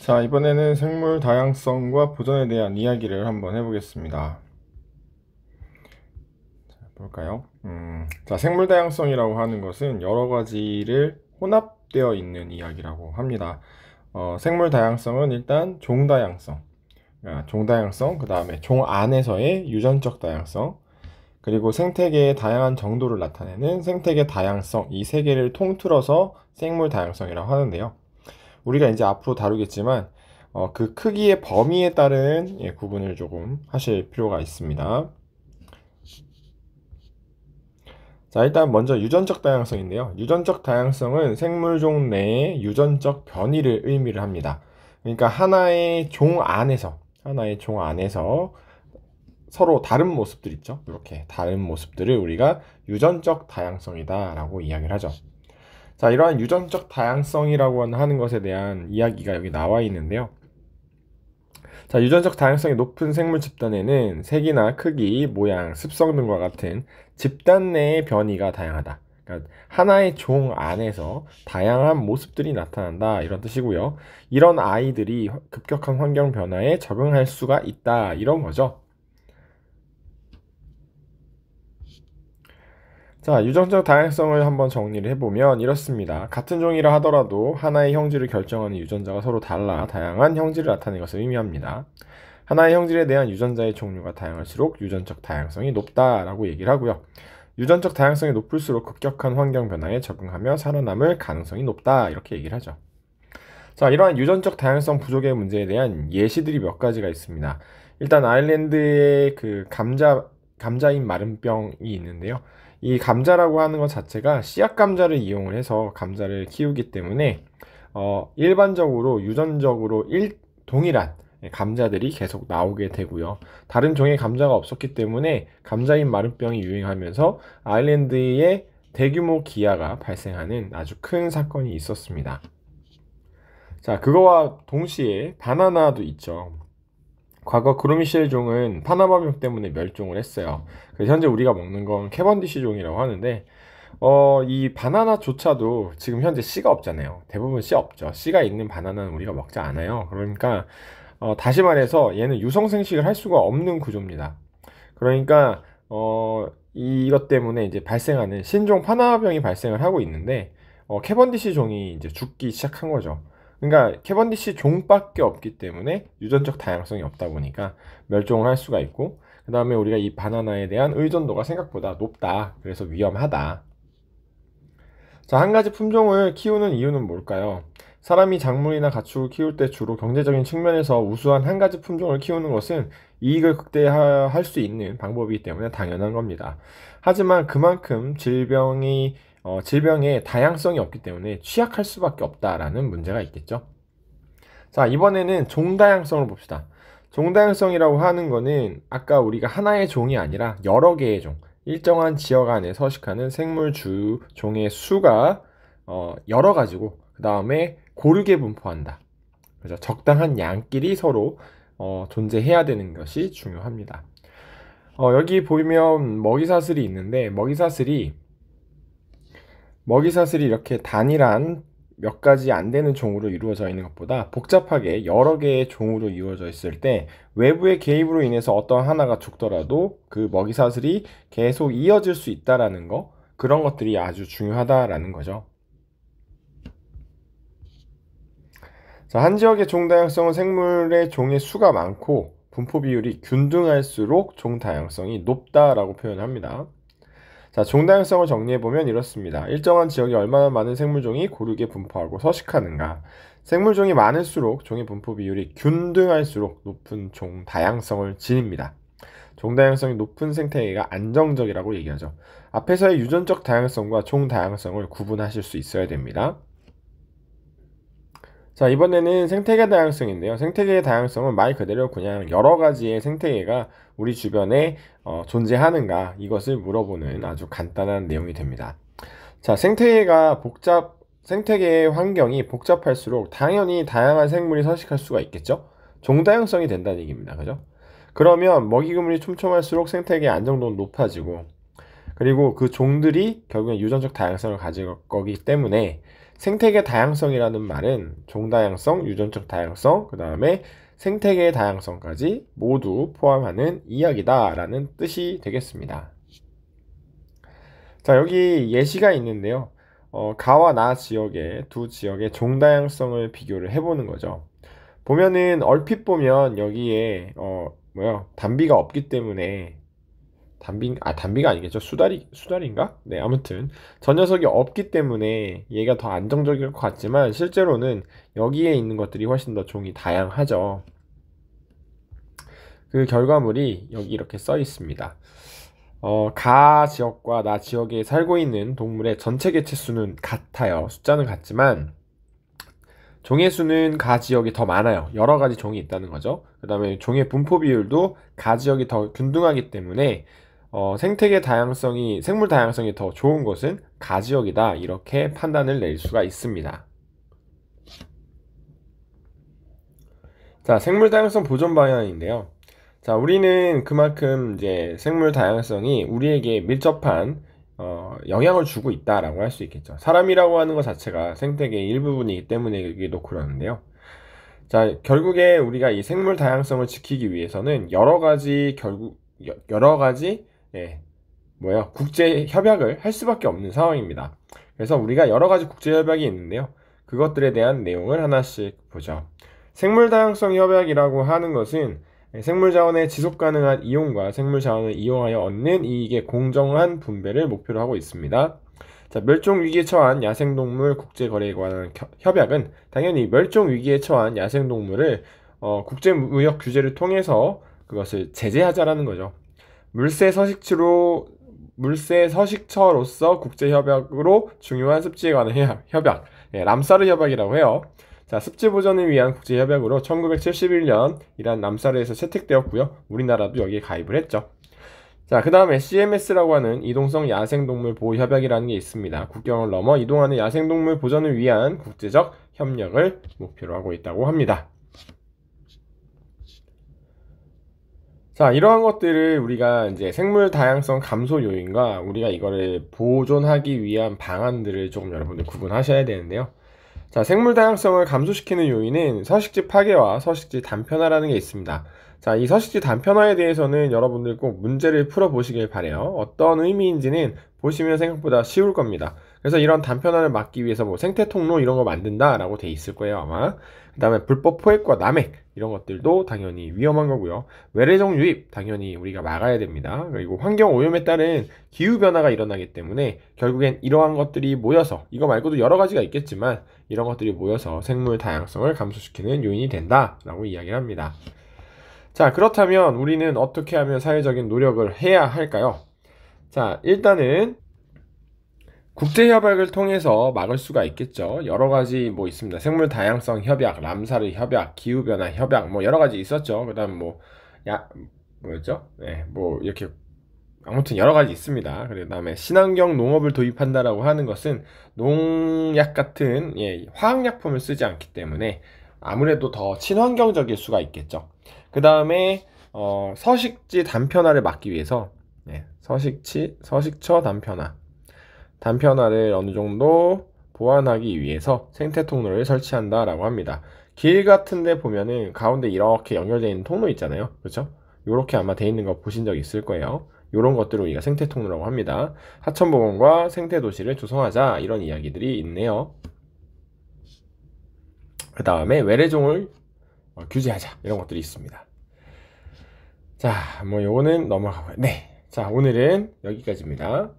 자, 이번에는 생물 다양성과 보존에 대한 이야기를 한번 해보겠습니다. 자, 볼까요? 자, 생물 다양성이라고 하는 것은 여러 가지를 혼합되어 있는 이야기라고 합니다. 생물 다양성은 일단 종 다양성, 종 다양성, 그 다음에 종 안에서의 유전적 다양성, 그리고 생태계의 다양한 정도를 나타내는 생태계 다양성, 이 세 개를 통틀어서 생물 다양성이라고 하는데요. 우리가 이제 앞으로 다루겠지만 그 크기의 범위에 따른 구분을 조금 하실 필요가 있습니다. 자, 일단 먼저 유전적 다양성인데요. 유전적 다양성은 생물종 내의 유전적 변이를 의미를 합니다. 그러니까 하나의 종 안에서 서로 다른 모습들 있죠. 이렇게 다른 모습들을 우리가 유전적 다양성이다 라고 이야기를 하죠. 자, 이러한 유전적 다양성이라고 하는 것에 대한 이야기가 여기 나와 있는데요. 자, 유전적 다양성이 높은 생물 집단에는 색이나 크기, 모양, 습성 등과 같은 집단 내의 변이가 다양하다. 그러니까 하나의 종 안에서 다양한 모습들이 나타난다, 이런 뜻이고요. 이런 아이들이 급격한 환경 변화에 적응할 수가 있다, 이런 거죠. 자, 유전적 다양성을 한번 정리를 해보면 이렇습니다. 같은 종이라 하더라도 하나의 형질을 결정하는 유전자가 서로 달라 다양한 형질을 나타내는 것을 의미합니다. 하나의 형질에 대한 유전자의 종류가 다양할수록 유전적 다양성이 높다라고 얘기를 하고요. 유전적 다양성이 높을수록 급격한 환경 변화에 적응하며 살아남을 가능성이 높다, 이렇게 얘기를 하죠. 자, 이러한 유전적 다양성 부족의 문제에 대한 예시들이 몇 가지가 있습니다. 일단 아일랜드의 그 감자인 마른병이 있는데요. 이 감자라고 하는 것 자체가 씨앗 감자를 이용을 해서 감자를 키우기 때문에 일반적으로 유전적으로 동일한 감자들이 계속 나오게 되고요. 다른 종의 감자가 없었기 때문에 감자인 마른병이 유행하면서 아일랜드에 대규모 기아가 발생하는 아주 큰 사건이 있었습니다. 자, 그거와 동시에 바나나도 있죠. 과거 그루미쉘 종은 파나마병 때문에 멸종을 했어요. 그래서 현재 우리가 먹는 건 캐번디시 종이라고 하는데 이 바나나조차도 지금 현재 씨가 없잖아요. 대부분 씨 없죠. 씨가 있는 바나나는 우리가 먹지 않아요. 그러니까 다시 말해서 얘는 유성생식을 할 수가 없는 구조입니다. 그러니까 이것 때문에 이제 발생하는 신종 파나마병이 발생을 하고 있는데 캐번디시 종이 이제 죽기 시작한 거죠. 그러니까 캐번디시 종밖에 없기 때문에 유전적 다양성이 없다 보니까 멸종을 할 수가 있고, 그 다음에 우리가 이 바나나에 대한 의존도가 생각보다 높다, 그래서 위험하다. 자, 한 가지 품종을 키우는 이유는 뭘까요? 사람이 작물이나 가축을 키울 때 주로 경제적인 측면에서 우수한 한 가지 품종을 키우는 것은 이익을 극대화할 수 있는 방법이기 때문에 당연한 겁니다. 하지만 그만큼 질병의 다양성이 없기 때문에 취약할 수밖에 없다라는 문제가 있겠죠. 자, 이번에는 종다양성을 봅시다. 종다양성이라고 하는 거는 아까 우리가 하나의 종이 아니라 여러 개의 종, 일정한 지역 안에 서식하는 생물 종의 수가 여러 가지고, 그 다음에 고르게 분포한다. 그죠? 적당한 양끼리 서로 존재해야 되는 것이 중요합니다. 여기 보면 먹이사슬이 있는데 먹이사슬이 이렇게 단일한 몇 가지 안 되는 종으로 이루어져 있는 것보다 복잡하게 여러 개의 종으로 이루어져 있을 때 외부의 개입으로 인해서 어떤 하나가 죽더라도 그 먹이사슬이 계속 이어질 수 있다라는 거, 그런 것들이 아주 중요하다라는 거죠. 자, 한 지역의 종 다양성은 생물의 종의 수가 많고 분포 비율이 균등할수록 종 다양성이 높다라고 표현합니다. 자, 종 다양성을 정리해보면 이렇습니다. 일정한 지역에 얼마나 많은 생물종이 고르게 분포하고 서식하는가. 생물종이 많을수록 종의 분포 비율이 균등할수록 높은 종 다양성을 지닙니다. 종 다양성이 높은 생태계가 안정적이라고 얘기하죠. 앞에서의 유전적 다양성과 종 다양성을 구분하실 수 있어야 됩니다. 자, 이번에는 생태계 다양성인데요. 생태계의 다양성은 말 그대로 그냥 여러 가지의 생태계가 우리 주변에 존재하는가, 이것을 물어보는 아주 간단한 내용이 됩니다. 자, 생태계의 환경이 복잡할수록 당연히 다양한 생물이 서식할 수가 있겠죠? 종다양성이 된다는 얘기입니다. 그죠? 그러면 먹이 그물이 촘촘할수록 생태계의 안정도는 높아지고, 그리고 그 종들이 결국엔 유전적 다양성을 가질 거기 때문에 생태계 다양성이라는 말은 종다양성, 유전적 다양성, 그 다음에 생태계의 다양성까지 모두 포함하는 이야기다라는 뜻이 되겠습니다. 자, 여기 예시가 있는데요. 가와 나 지역의 두 지역의 종다양성을 비교를 해보는 거죠. 보면은 얼핏 보면 여기에 담비가 없기 때문에 담비가 아니겠죠. 수달인가? 네, 아무튼 저 녀석이 없기 때문에 얘가 더 안정적일 것 같지만 실제로는 여기에 있는 것들이 훨씬 더 종이 다양하죠. 그 결과물이 여기 이렇게 써 있습니다. 가 지역과 나 지역에 살고 있는 동물의 전체 개체 수는 같아요. 숫자는 같지만 종의 수는 가 지역이 더 많아요. 여러 가지 종이 있다는 거죠. 그 다음에 종의 분포 비율도 가 지역이 더 균등하기 때문에 생물 다양성이 더 좋은 곳은 가 지역이다. 이렇게 판단을 낼 수가 있습니다. 자, 생물 다양성 보존 방향인데요. 자, 우리는 그만큼 이제 생물 다양성이 우리에게 밀접한 영향을 주고 있다라고 할 수 있겠죠. 사람이라고 하는 것 자체가 생태계의 일부분이기 때문에 얘기도 그러는데요. 자, 결국에 우리가 이 생물 다양성을 지키기 위해서는 여러 가지 국제 협약을 할 수밖에 없는 상황입니다. 그래서 우리가 여러 가지 국제 협약이 있는데요. 그것들에 대한 내용을 하나씩 보죠. 생물 다양성 협약이라고 하는 것은 생물 자원의 지속 가능한 이용과 생물 자원을 이용하여 얻는 이익의 공정한 분배를 목표로 하고 있습니다. 자, 멸종 위기에 처한 야생동물 국제거래에 관한 협약은 당연히 멸종 위기에 처한 야생동물을 국제무역 규제를 통해서 그것을 제재하자라는 거죠. 물새 서식처로서 국제협약으로 중요한 습지에 관한 협약, 람사르 협약이라고 해요. 자, 습지 보전을 위한 국제협약으로 1971년 이란 람사르에서 채택되었고요. 우리나라도 여기에 가입을 했죠. 자, 그 다음에 CMS라고 하는 이동성 야생동물 보호협약이라는 게 있습니다. 국경을 넘어 이동하는 야생동물 보전을 위한 국제적 협력을 목표로 하고 있다고 합니다. 자, 이러한 것들을 우리가 이제 생물 다양성 감소 요인과 우리가 이거를 보존하기 위한 방안들을 조금 여러분들 구분하셔야 되는데요. 자, 생물 다양성을 감소시키는 요인은 서식지 파괴와 서식지 단편화라는 게 있습니다. 자, 이 서식지 단편화에 대해서는 여러분들 꼭 문제를 풀어보시길 바래요. 어떤 의미인지는 보시면 생각보다 쉬울 겁니다. 그래서 이런 단편화를 막기 위해서 뭐 생태통로 이런 거 만든다 라고 돼 있을 거예요, 아마. 그 다음에 불법 포획과 남획 이런 것들도 당연히 위험한 거고요. 외래종 유입 당연히 우리가 막아야 됩니다. 그리고 환경 오염에 따른 기후변화가 일어나기 때문에 결국엔 이러한 것들이 모여서, 이거 말고도 여러 가지가 있겠지만 이런 것들이 모여서 생물 다양성을 감소시키는 요인이 된다 라고 이야기를 합니다. 자, 그렇다면 우리는 어떻게 하면 사회적인 노력을 해야 할까요? 자, 일단은 국제협약을 통해서 막을 수가 있겠죠. 여러 가지 뭐 있습니다. 생물 다양성 협약, 람사르 협약, 기후변화 협약 뭐 여러 가지 있었죠. 그 다음 뭐였죠? 네, 뭐 이렇게 아무튼 여러 가지 있습니다. 그 다음에 친환경 농업을 도입한다라고 하는 것은 농약 같은 화학약품을 쓰지 않기 때문에 아무래도 더 친환경적일 수가 있겠죠. 그 다음에 서식지 단편화를 막기 위해서 서식처 단편화를 어느 정도 보완하기 위해서 생태 통로를 설치한다라고 합니다. 길 같은 데 보면은 가운데 이렇게 연결되어 있는 통로 있잖아요. 그렇죠? 요렇게 아마 되어 있는 거 보신 적 있을 거예요. 요런 것들을 우리가 생태 통로라고 합니다. 하천보건과 생태 도시를 조성하자, 이런 이야기들이 있네요. 그 다음에 외래종을 규제하자, 이런 것들이 있습니다. 자, 뭐 요거는 넘어가고요. 네, 자, 오늘은 여기까지입니다.